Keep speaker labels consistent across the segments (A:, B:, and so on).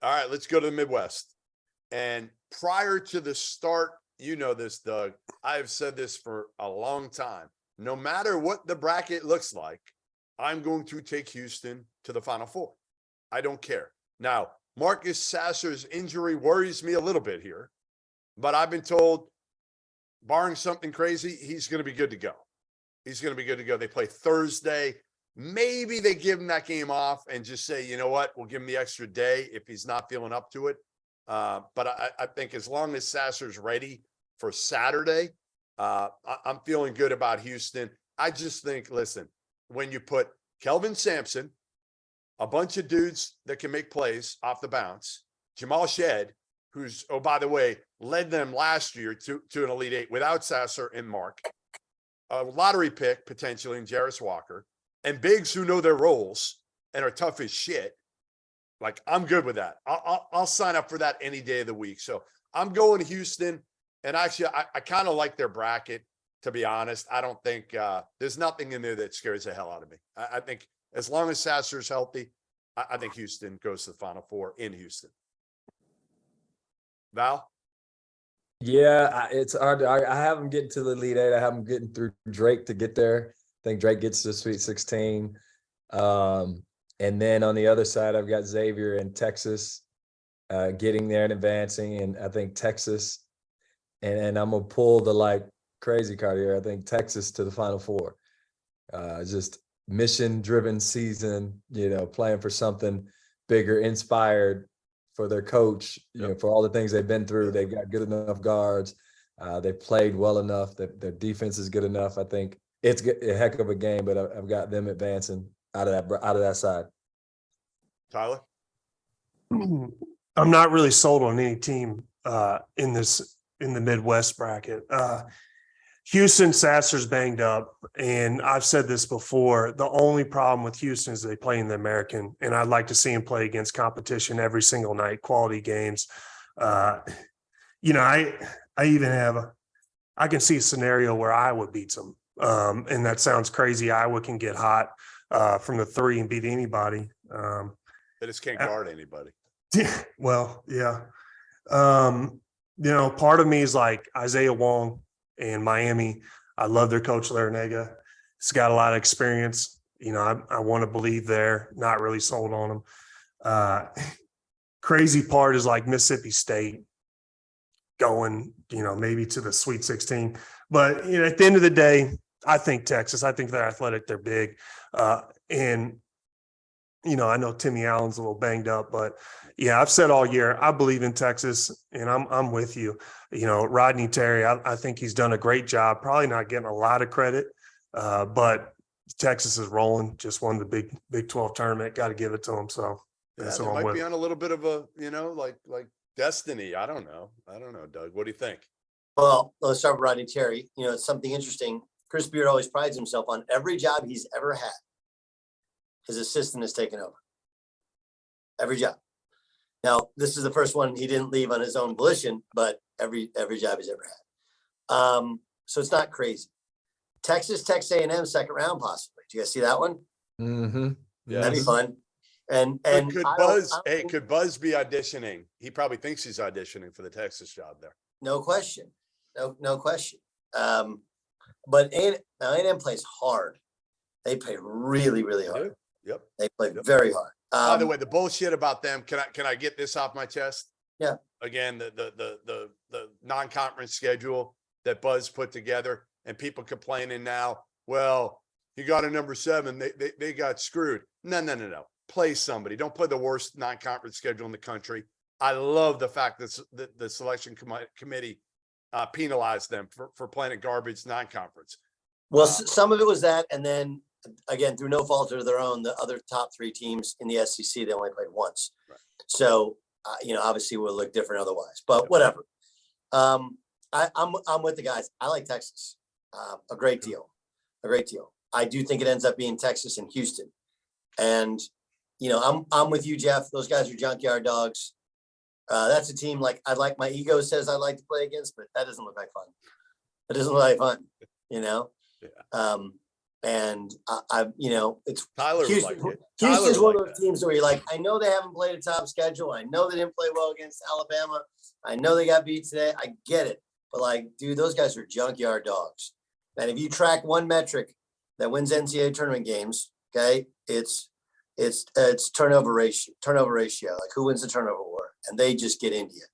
A: All right, let's go to the Midwest. And prior to the start, you know this, Doug, I have said this for a long time. No matter what the bracket looks like, I'm going to take Houston to the Final Four. I don't care. Now, Marcus Sasser's injury worries me a little bit here, but I've been told, barring something crazy, he's going to be good to go. He's going to be good to go. They play Thursday. Maybe they give him that game off and just say, you know what, we'll give him the extra day if he's not feeling up to it. But I think as long as Sasser's ready for Saturday, I'm feeling good about Houston. I just think, listen, when you put Kelvin Sampson, a bunch of dudes that can make plays off the bounce, Jamal Shed, who's, oh, by the way, led them last year to an Elite Eight without Sasser and Mark, a lottery pick potentially in Jarris Walker, and bigs who know their roles and are tough as shit. Like, I'm good with that. I'll sign up for that any day of the week. So I'm going to Houston. And actually, I kind of like their bracket, to be honest. I don't think there's nothing in there that scares the hell out of me. I think as long as Sasser's healthy, I think Houston goes to the Final Four in Houston. Val?
B: Yeah, it's hard. I have them getting to the Elite Eight. I have them getting through Drake to get there. I think Drake gets to the Sweet 16. And then on the other side, I've got Xavier and Texas getting there and advancing. And I think Texas, and I'm going to pull the like crazy card here. I think Texas to the Final Four. Just mission-driven season, playing for something bigger, inspired for their coach, for all the things they've been through. They've got good enough guards. They've played well enough. Their defense is good enough. I think it's a heck of a game, but I've got them advancing out of that side.
A: Tyler?
C: I'm not really sold on any team in the Midwest bracket. Houston, Sasser's banged up, and I've said this before. The only problem with Houston is they play in the American, and I'd like to see him play against competition every single night, quality games. I can see a scenario where Iowa beats them, and that sounds crazy. Iowa can get hot from the three and beat anybody.
A: They just can't guard anybody.
C: Well, yeah. Part of me is like Isaiah Wong in Miami. I love their coach, Larinaga. He's got a lot of experience. I want to believe there. Not really sold on him. Crazy part is like Mississippi State going, maybe to the Sweet 16. But at the end of the day, I think Texas. I think they're athletic. They're big. I know Timmy Allen's a little banged up, but yeah, I've said all year, I believe in Texas, and I'm with you. Rodney Terry, I think he's done a great job, probably not getting a lot of credit, but Texas is rolling, just won the Big 12 tournament, got to give it to them. So
A: yeah, they might be on a little bit of a, like destiny. I don't know, Doug, what do you think?
D: Well, let's start with Rodney Terry. It's something interesting. Chris Beard always prides himself on every job he's ever had. His assistant has taken over every job. Now, this is the first one he didn't leave on his own volition, but every job he's ever had. So it's not crazy. Texas A&M second round, possibly. Do you guys see that one?
B: Mm-hmm.
A: Yeah,
D: that'd be fun. And
A: could Buzz be auditioning? He probably thinks he's auditioning for the Texas job there.
D: No question. No question. But A&M plays hard. They play really, really hard.
A: Yep.
D: They play very hard.
A: By the way, the bullshit about them, can I get this off my chest?
D: Yeah.
A: Again, the non-conference schedule that Buzz put together, and people complaining now, well, he got a number 7. They got screwed. No. Play somebody. Don't play the worst non-conference schedule in the country. I love the fact that the selection committee penalized them for playing a garbage non-conference.
D: Well, some of it was that, and then again, through no fault of their own, the other top 3 teams in the SEC, they only played once. Right. So, obviously it will look different otherwise, but whatever. I'm with the guys. I like Texas a great deal. I do think it ends up being Texas and Houston. And, I'm with you, Jeff. Those guys are junkyard dogs. That's a team my ego says I like to play against, but that doesn't look like fun. It doesn't look like fun,
A: Yeah.
D: And it's
A: Tyler would
D: Houston.
A: like it. Tyler
D: Houston's
A: would
D: one
A: like
D: of those
A: that.
D: teams where you're like, I know they haven't played a top schedule. I know they didn't play well against Alabama. I know they got beat today. I get it. But like, dude, those guys are junkyard dogs. And if you track one metric that wins NCAA tournament games, okay, it's turnover ratio, like who wins the turnover war, and they just get into you.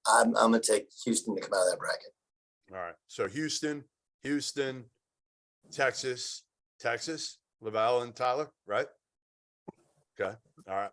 D: I'm gonna take Houston to come out of that bracket.
A: All right. So Houston, Texas, Laval and Tyler, right? Okay. All right.